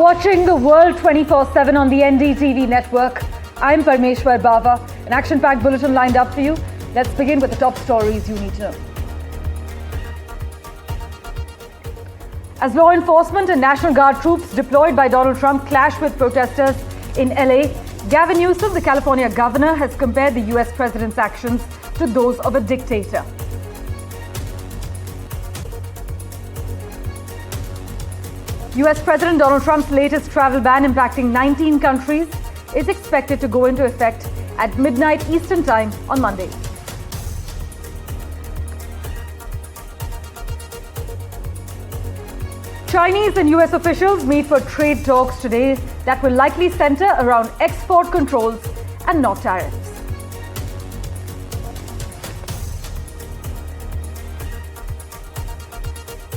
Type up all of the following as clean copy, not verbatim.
watching the World 24/7 on the NDTV network. I'm Parmeshwar Bawa. An action-packed bulletin lined up for you. Let's begin with the top stories you need to know. As law enforcement and National Guard troops deployed by Donald Trump clash with protesters in LA, Gavin Newsom, the California governor, has compared the US president's actions to those of a dictator. US President Donald Trump's latest travel ban impacting 19 countries is expected to go into effect at midnight Eastern Time on Monday. Chinese and US officials meet for trade talks today that will likely center around export controls and not tariffs.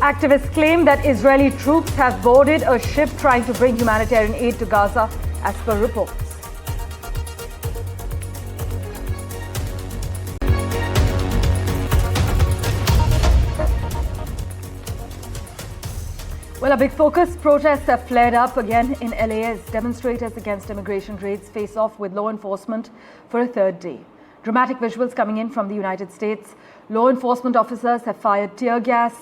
Activists claim that Israeli troops have boarded a ship trying to bring humanitarian aid to Gaza, as per reports. Well, a big focus, protests have flared up again in LA as demonstrators against immigration raids face off with law enforcement for a third day. Dramatic visuals coming in from the United States. Law enforcement officers have fired tear gas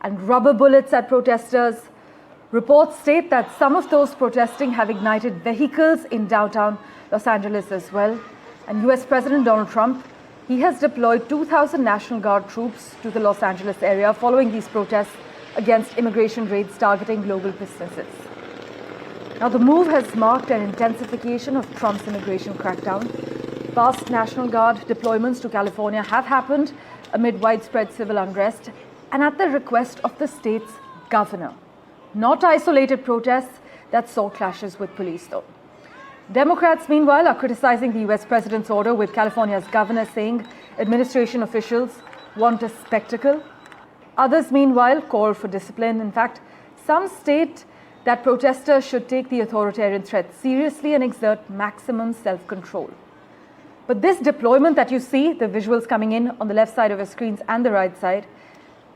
and rubber bullets at protesters. Reports state that some of those protesting have ignited vehicles in downtown Los Angeles as well. And US President Donald Trump, he has deployed 2,000 National Guard troops to the Los Angeles area following these protests against immigration raids targeting global businesses. Now, the move has marked an intensification of Trump's immigration crackdown. Past National Guard deployments to California have happened amid widespread civil unrest and at the request of the state's governor. Not isolated protests that saw clashes with police, though. Democrats, meanwhile, are criticizing the US president's order, with California's governor saying administration officials want a spectacle. Others, meanwhile, call for discipline. In fact, some state that protesters should take the authoritarian threat seriously and exert maximum self-control. But this deployment that you see, the visuals coming in on the left side of your screens and the right side,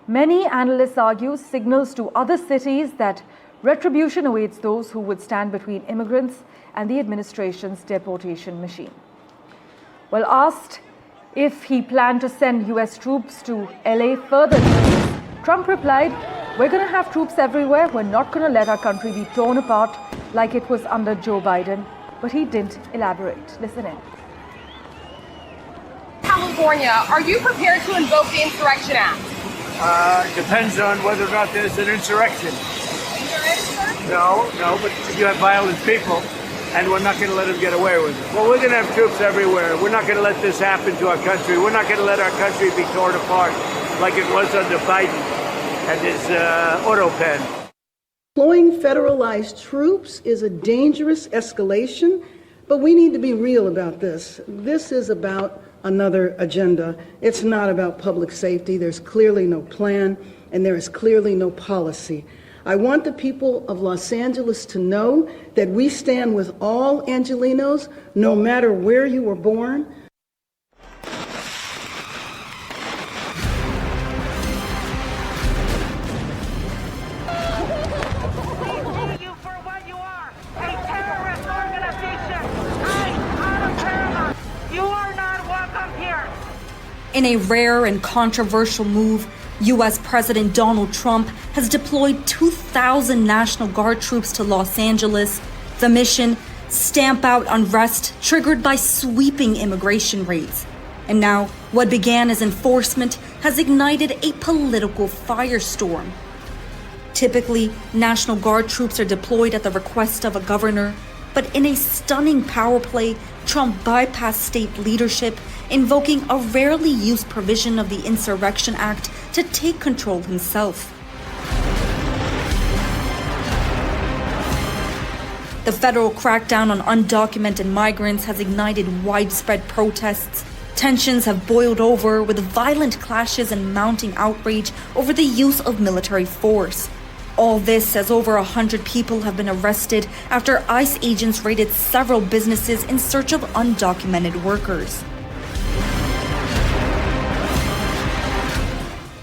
many analysts argue signals to other cities that retribution awaits those who would stand between immigrants and the administration's deportation machine. Well, asked if he planned to send US troops to LA further, Trump replied, "We're going to have troops everywhere. We're not going to let our country be torn apart like it was under Joe Biden." But he didn't elaborate. Listen in. California, are you prepared to invoke the Insurrection Act? Depends on whether or not there's an insurrection. No, but you have violent people, and we're not going to let them get away with it. Well, we're going to have troops everywhere. We're not going to let this happen to our country. We're not going to let our country be torn apart like it was under Biden and his auto pen. Deploying federalized troops is a dangerous escalation, but we need to be real about this. This is about another agenda. It's not about public safety. There's clearly no plan, and there is clearly no policy. I want the people of Los Angeles to know that we stand with all Angelenos, no matter where you were born. In a rare and controversial move, US President Donald Trump has deployed 2,000 National Guard troops to Los Angeles. The mission, stamp out unrest triggered by sweeping immigration raids. And now, what began as enforcement has ignited a political firestorm. Typically, National Guard troops are deployed at the request of a governor, but in a stunning power play, Trump bypassed state leadership, invoking a rarely used provision of the Insurrection Act to take control himself. The federal crackdown on undocumented migrants has ignited widespread protests. Tensions have boiled over, with violent clashes and mounting outrage over the use of military force. All this as over 100 people have been arrested after ICE agents raided several businesses in search of undocumented workers.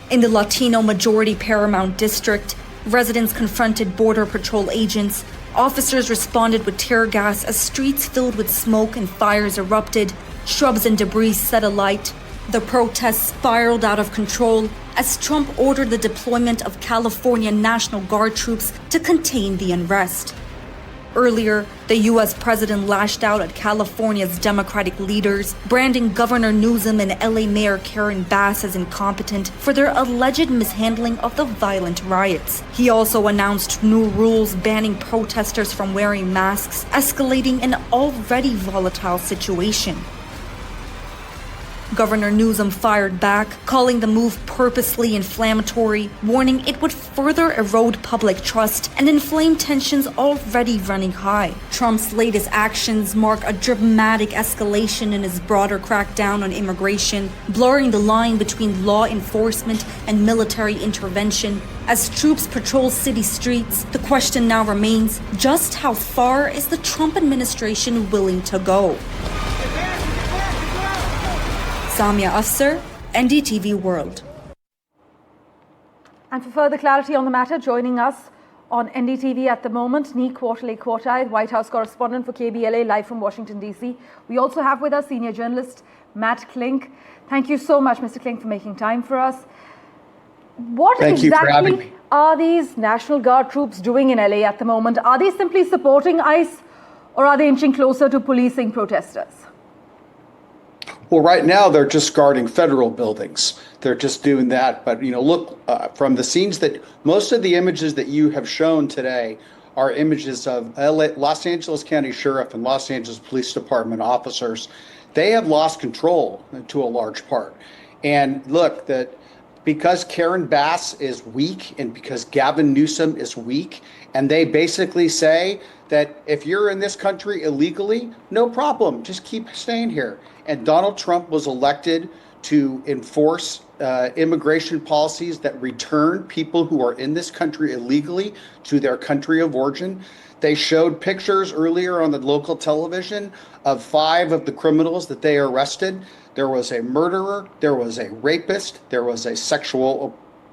In the Latino majority Paramount District, residents confronted Border Patrol agents Officers responded with tear gas as streets filled with smoke and fires erupted, shrubs and debris set alight. The protests spiraled out of control as Trump ordered the deployment of California National Guard troops to contain the unrest. Earlier, the U.S. president lashed out at California's Democratic leaders, branding Governor Newsom and L.A. Mayor Karen Bass as incompetent for their alleged mishandling of the violent riots. He also announced new rules banning protesters from wearing masks, escalating an already volatile situation. Governor Newsom fired back, calling the move purposely inflammatory, warning it would further erode public trust and inflame tensions already running high. Trump's latest actions mark a dramatic escalation in his broader crackdown on immigration, blurring the line between law enforcement and military intervention. As troops patrol city streets, the question now remains, just how far is the Trump administration willing to go? Samia Afsar, NDTV World. And for further clarity on the matter, joining us on NDTV at the moment, Nee Quarterly-Quartai, White House correspondent for KBLA, live from Washington, D.C. We also have with us senior journalist Matt Clink. Thank you so much, Mr. Clink, for making time for us. What exactly are these National Guard troops doing in LA at the moment? Are they simply supporting ICE, or are they inching closer to policing protesters? Well, right now they're just guarding federal buildings. They're just doing that. But, look, from the scenes that most of the images that you have shown today are images of Los Angeles County Sheriff and Los Angeles Police Department officers. They have lost control to a large part. And look, that because Karen Bass is weak and because Gavin Newsom is weak, and they basically say that if you're in this country illegally, no problem, just keep staying here. And Donald Trump was elected to enforce immigration policies that return people who are in this country illegally to their country of origin. They showed pictures earlier on the local television of 5 of the criminals that they arrested. There was a murderer, there was a rapist, there was a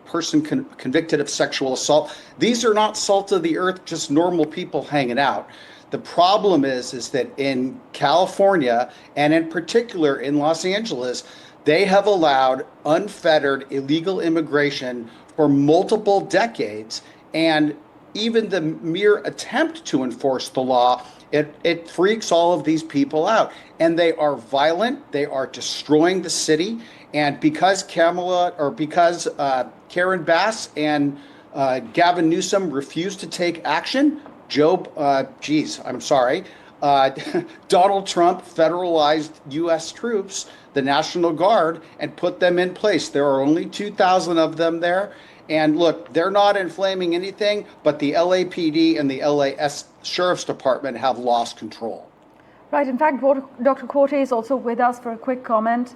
person convicted of sexual assault. These are not salt of the earth, just normal people hanging out. The problem is that in California, and in particular in Los Angeles, they have allowed unfettered illegal immigration for multiple decades. And even the mere attempt to enforce the law, it freaks all of these people out. And they are violent. They are destroying the city. And because Karen Bass and Gavin Newsom refused to take action, Donald Trump federalized U.S. troops, the National Guard, and put them in place. There are only 2,000 of them there. And look, they're not inflaming anything, but the LAPD and the LAS Sheriff's Department have lost control. Right. In fact, Dr. Quartai is also with us for a quick comment.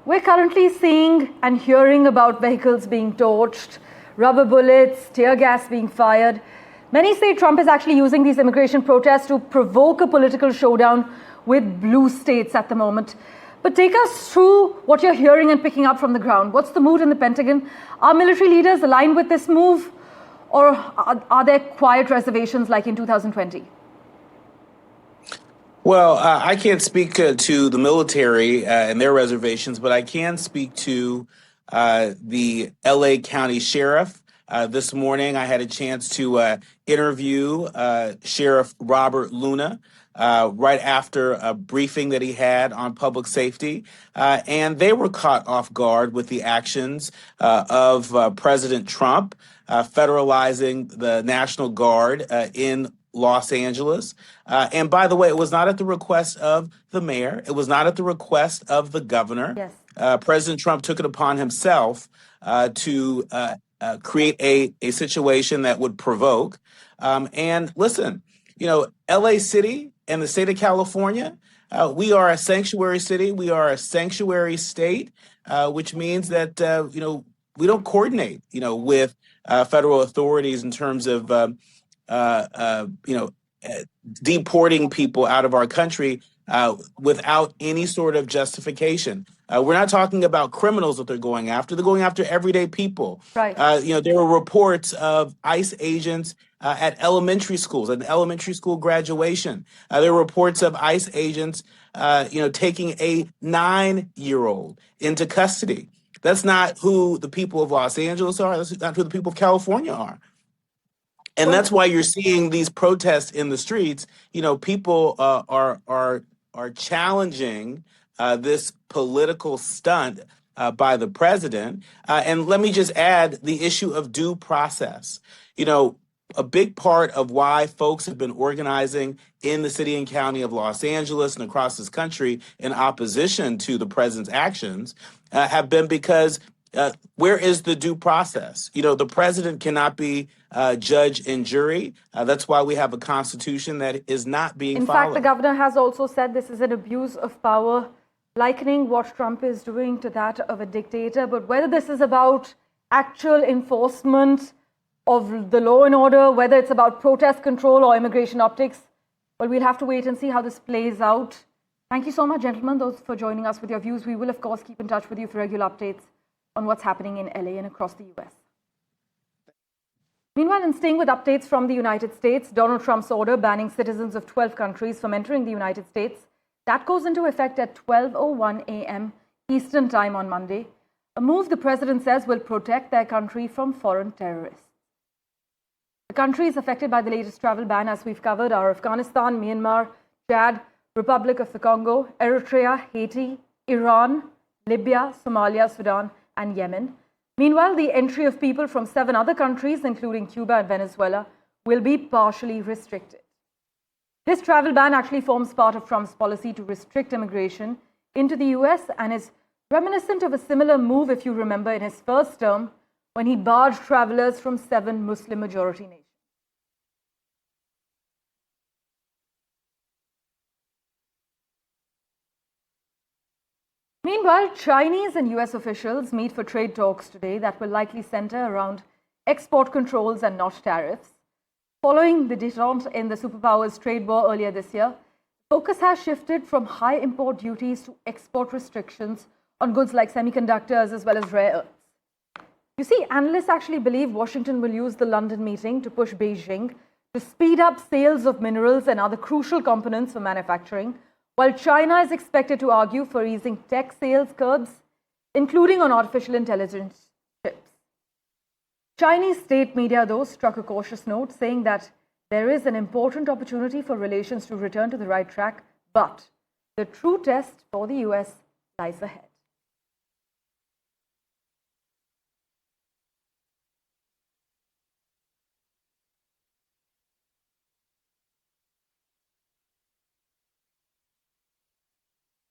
We're currently seeing and hearing about vehicles being torched, rubber bullets, tear gas being fired. Many say Trump is actually using these immigration protests to provoke a political showdown with blue states at the moment. But take us through what you're hearing and picking up from the ground. What's the mood in the Pentagon? Are military leaders aligned with this move? Or are there quiet reservations like in 2020? Well, I can't speak to the military and their reservations, but I can speak to the LA County Sheriff. This morning, I had a chance to interview Sheriff Robert Luna right after a briefing that he had on public safety. And they were caught off guard with the actions of President Trump federalizing the National Guard in Los Angeles. And by the way, it was not at the request of the mayor. It was not at the request of the governor. Yes. President Trump took it upon himself to create a situation that would provoke. And listen, LA City and the state of California, we are a sanctuary city. We are a sanctuary state, which means that, we don't coordinate, with federal authorities in terms of, deporting people out of our country without any sort of justification. We're not talking about criminals that they're going after. They're going after everyday people. Right. There were reports of ICE agents at elementary schools, at elementary school graduation. There were reports of ICE agents, taking a 9-year-old into custody. That's not who the people of Los Angeles are. That's not who the people of California are. And that's why you're seeing these protests in the streets. People are challenging this political stunt by the president. And let me just add the issue of due process. A big part of why folks have been organizing in the city and county of Los Angeles and across this country in opposition to the president's actions have been because where is the due process? The president cannot be judge and jury. That's why we have a constitution that is not being followed. In fact, the governor has also said this is an abuse of power, likening what Trump is doing to that of a dictator. But whether this is about actual enforcement of the law and order, whether it's about protest control or immigration optics, well, we'll have to wait and see how this plays out. Thank you so much, gentlemen, those for joining us with your views. We will, of course, keep in touch with you for regular updates on what's happening in LA and across the US. Meanwhile, in staying with updates from the United States, Donald Trump's order banning citizens of 12 countries from entering the United States, that goes into effect at 12:01 a.m. Eastern Time on Monday, a move the president says will protect their country from foreign terrorists. The countries affected by the latest travel ban, as we've covered, are Afghanistan, Myanmar, Chad, Republic of the Congo, Eritrea, Haiti, Iran, Libya, Somalia, Sudan, and Yemen. Meanwhile, the entry of people from 7 other countries, including Cuba and Venezuela, will be partially restricted. This travel ban actually forms part of Trump's policy to restrict immigration into the US and is reminiscent of a similar move, if you remember, in his first term when he barred travelers from 7 Muslim-majority nations. Meanwhile, Chinese and US officials meet for trade talks today that will likely center around export controls and not tariffs. Following the detente in the superpowers' trade war earlier this year, focus has shifted from high import duties to export restrictions on goods like semiconductors as well as rare earths. You see, analysts actually believe Washington will use the London meeting to push Beijing to speed up sales of minerals and other crucial components for manufacturing, while China is expected to argue for easing tech sales curbs, including on artificial intelligence chips. Chinese state media, though, struck a cautious note, saying that there is an important opportunity for relations to return to the right track, but the true test for the US lies ahead.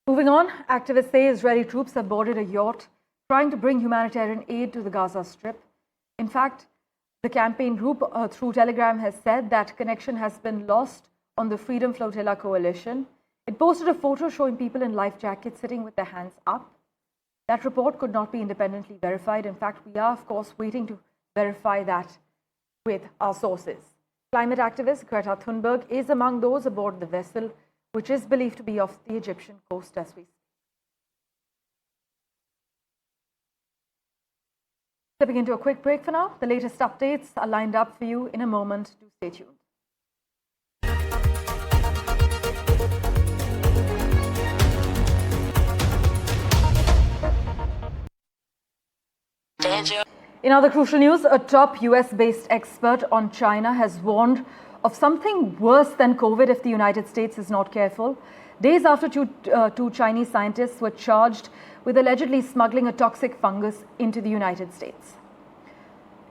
Moving on, activists say Israeli troops have boarded a yacht trying to bring humanitarian aid to the Gaza Strip. In fact, the campaign group through Telegram has said that connection has been lost on the Freedom Flotilla coalition. It posted a photo showing people in life jackets sitting with their hands up. That report could not be independently verified. In fact, we are, of course, waiting to verify that with our sources. Climate activist Greta Thunberg is among those aboard the vessel, which is believed to be off the Egyptian coast as we speak. Stepping into a quick break for now. The latest updates are lined up for you in a moment. Do stay tuned. In other crucial news, a top US-based expert on China has warned of something worse than COVID if the United States is not careful. Days after two Chinese scientists were charged with allegedly smuggling a toxic fungus into the United States.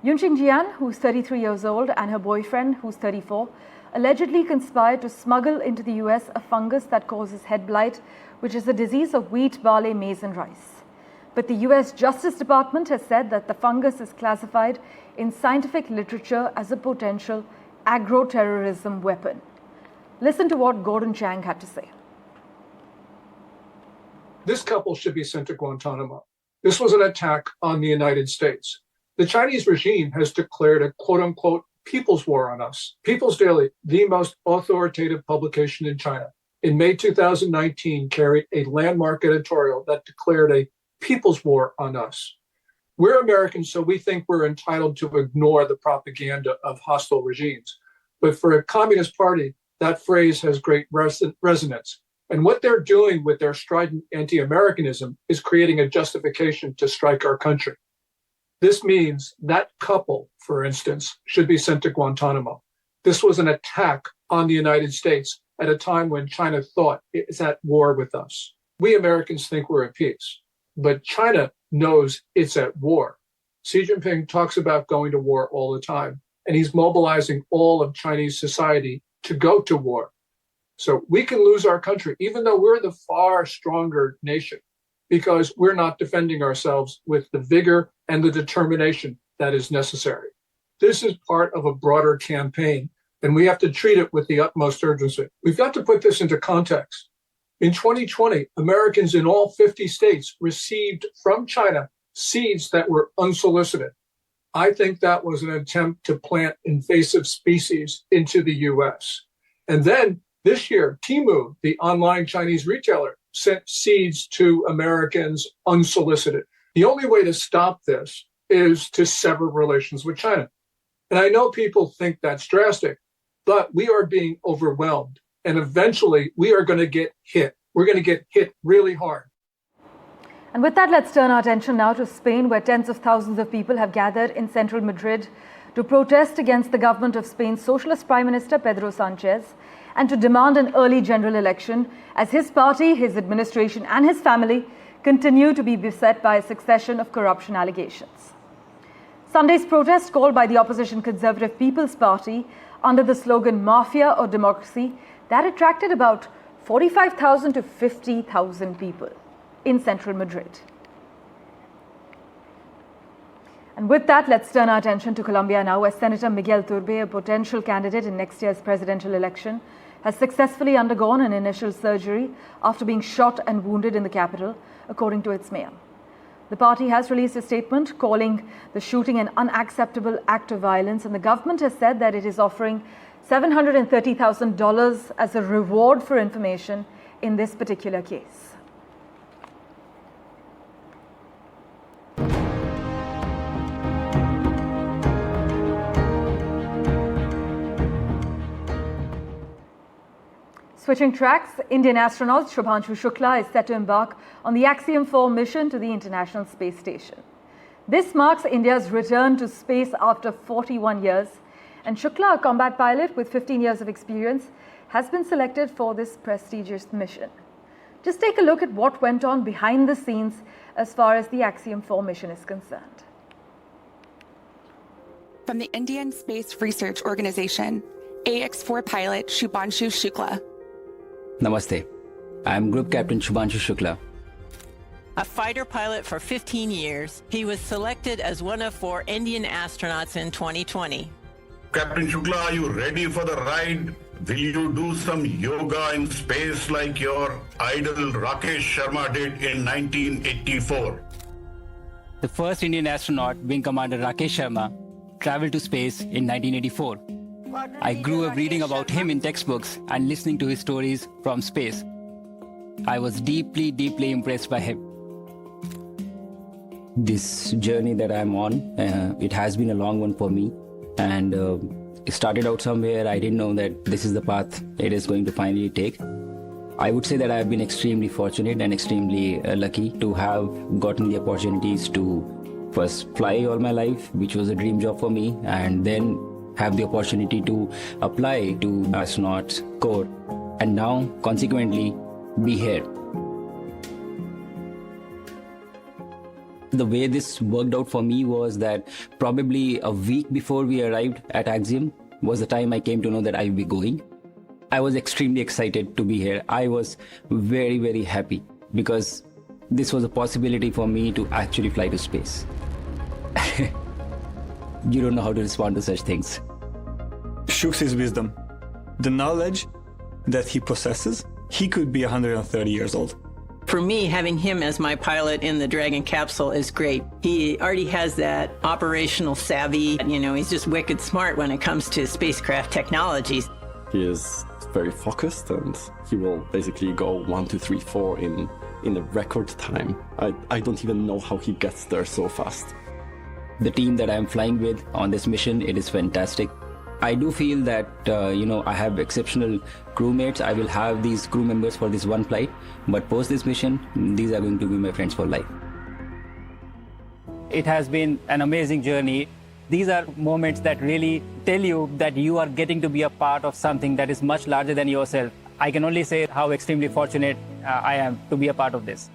Yunqing Jian, who's 33 years old, and her boyfriend, who's 34, allegedly conspired to smuggle into the US a fungus that causes head blight, which is a disease of wheat, barley, maize, and rice. But the US Justice Department has said that the fungus is classified in scientific literature as a potential agro-terrorism weapon. Listen to what Gordon Chang had to say. This couple should be sent to Guantanamo. This was an attack on the United States. The Chinese regime has declared a quote-unquote people's war on us. People's Daily, the most authoritative publication in China, in May 2019 carried a landmark editorial that declared a people's war on us. We're Americans, so we think we're entitled to ignore the propaganda of hostile regimes. But for a communist party, that phrase has great resonance. And what they're doing with their strident anti-Americanism is creating a justification to strike our country. This means that couple, for instance, should be sent to Guantanamo. This was an attack on the United States at a time when China thought it is at war with us. We Americans think we're at peace, but China knows it's at war. Xi Jinping talks about going to war all the time, and he's mobilizing all of Chinese society to go to war. So we can lose our country, even though we're the far stronger nation, because we're not defending ourselves with the vigor and the determination that is necessary. This is part of a broader campaign, and we have to treat it with the utmost urgency. We've got to put this into context. In 2020, Americans in all 50 states received from China seeds that were unsolicited. I think that was an attempt to plant invasive species into the US. And then this year, Temu, the online Chinese retailer, sent seeds to Americans unsolicited. The only way to stop this is to sever relations with China. And I know people think that's drastic, but we are being overwhelmed. And eventually, we are going to get hit. We're going to get hit really hard. And with that, let's turn our attention now to Spain, where tens of thousands of people have gathered in central Madrid to protest against the government of Spain's socialist Prime Minister Pedro Sanchez and to demand an early general election as his party, his administration and his family continue to be beset by a succession of corruption allegations. Sunday's protest, called by the opposition Conservative People's Party under the slogan Mafia or Democracy, that attracted about 45,000 to 50,000 people in central Madrid. And with that, let's turn our attention to Colombia now, where Senator Miguel Turbe, a potential candidate in next year's presidential election, has successfully undergone an initial surgery after being shot and wounded in the capital, according to its mayor. The party has released a statement calling the shooting an unacceptable act of violence, and the government has said that it is offering $730,000 as a reward for information in this particular case. Switching tracks, Indian astronaut Shubhanshu Shukla is set to embark on the Axiom 4 mission to the International Space Station. This marks India's return to space after 41 years, and Shukla, a combat pilot with 15 years of experience, has been selected for this prestigious mission. Just take a look at what went on behind the scenes as far as the Axiom 4 mission is concerned. From the Indian Space Research Organization, AX-4 pilot Shubhanshu Shukla. Namaste. I'm Group Captain Shubhanshu Shukla. A fighter pilot for 15 years, he was selected as one of 4 Indian astronauts in 2020. Captain Shukla, are you ready for the ride? Will you do some yoga in space like your idol Rakesh Sharma did in 1984? The first Indian astronaut, Wing Commander Rakesh Sharma, traveled to space in 1984. I grew up reading about him in textbooks and listening to his stories from space. I was deeply, deeply impressed by him. This journey that I'm on, it has been a long one for me. And it started out somewhere. I didn't know that this is the path it is going to finally take. I would say that I've been extremely fortunate and extremely lucky to have gotten the opportunities to first fly all my life, which was a dream job for me, and then have the opportunity to apply to astronaut corps, and now consequently be here. The way this worked out for me was that probably a week before we arrived at Axiom was the time I came to know that I would be going. I was extremely excited to be here. I was very, very happy because this was a possibility for me to actually fly to space. You don't know how to respond to such things. Shooks his wisdom. The knowledge that he possesses, he could be 130 years old. For me, having him as my pilot in the Dragon capsule is great. He already has that operational savvy. You know, he's just wicked smart when it comes to spacecraft technologies. He is very focused and he will basically go 1, 2, 3, 4 in a record time. I don't even know how he gets there so fast. the team that I'm flying with on this mission. It is fantastic. I do feel that, I have exceptional crewmates. I will have these crew members for this one flight, but post this mission, these are going to be my friends for life. It has been an amazing journey. These are moments that really tell you that you are getting to be a part of something that is much larger than yourself. I can only say how extremely fortunate I am to be a part of this.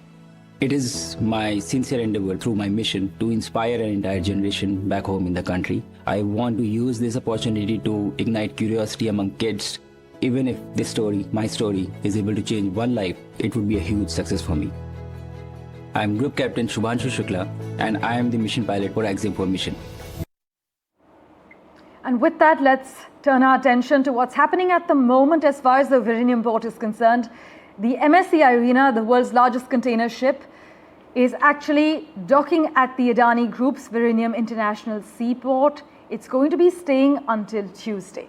It is my sincere endeavor through my mission to inspire an entire generation back home in the country. I want to use this opportunity to ignite curiosity among kids. Even if this story, my story, is able to change one life, it would be a huge success for me. I am Group Captain Shubhanshu Shukla, and I am the mission pilot for Axiom 4 mission. And with that, let's turn our attention to what's happening at the moment as far as the Virinium port is concerned. The MSE Irena, the world's largest container ship, is actually docking at the Adani Group's Virinium International Seaport. It's going to be staying until Tuesday.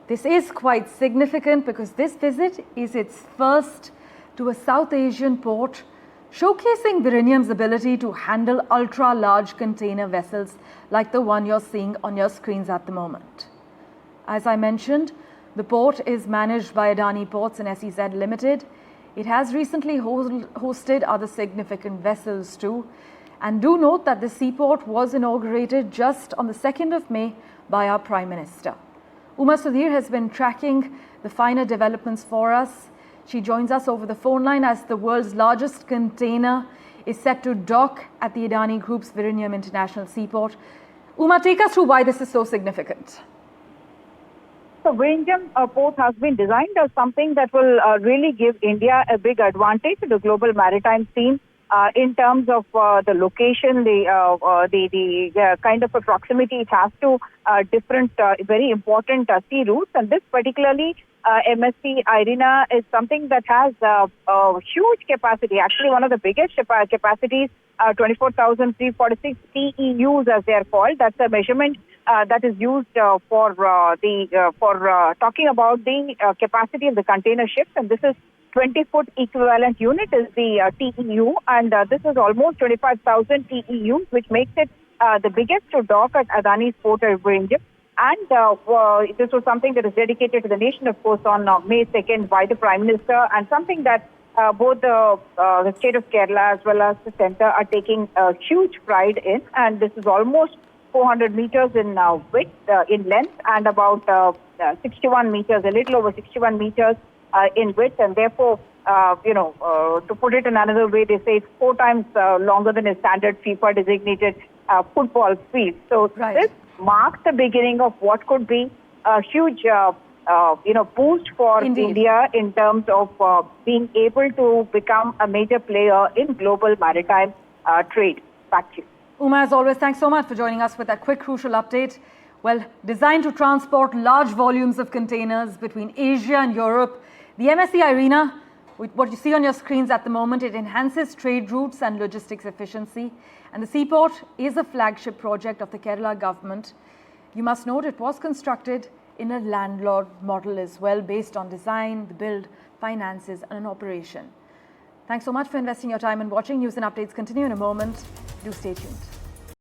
This is quite significant because this visit is its first to a South Asian port, showcasing Virinium's ability to handle ultra-large container vessels like the one you're seeing on your screens at the moment. As I mentioned, the port is managed by Adani Ports and SEZ Limited. It has recently hosted other significant vessels too. And do note that the seaport was inaugurated just on the 2nd of May by our Prime Minister. Uma Sudhir has been tracking the finer developments for us. She joins us over the phone line as the world's largest container is set to dock at the Adani Group's Virinium International Seaport. Uma, take us through why this is so significant. So Virinium port has been designed as something that will really give India a big advantage to the global maritime scene in terms of the location, the kind of a proximity it has to different very important sea routes. And this particularly MSE Irena is something that has a huge capacity, actually one of the biggest capacities, 24,346 TEUs as they are called. That's a measurement that is used for talking about the capacity of the container ships, and this is 20-foot equivalent unit is the TEU, and this is almost 25,000 TEUs, which makes it the biggest to dock at Adani's port of Virinium. And this was something that is dedicated to the nation, of course, on May 2nd by the Prime Minister, and something that both the state of Kerala as well as the centre are taking huge pride in. And this is almost 400 meters in width, in length, and about 61 meters, a little over 61 meters in width. And therefore, to put it in another way, they say it's 4 times longer than a standard FIFA designated football field. So this marks the beginning of what could be a huge boost for India in terms of being able to become a major player in global maritime trade. Back to you. Uma, as always, thanks so much for joining us with that quick, crucial update. Well, designed to transport large volumes of containers between Asia and Europe, the MSE Irena, with what you see on your screens at the moment, it enhances trade routes and logistics efficiency. And the seaport is a flagship project of the Kerala government. You must note it was constructed in a landlord model as well, based on design, the build, finances, and an operation. Thanks so much for investing your time and watching. News and updates continue in a moment. Do stay tuned.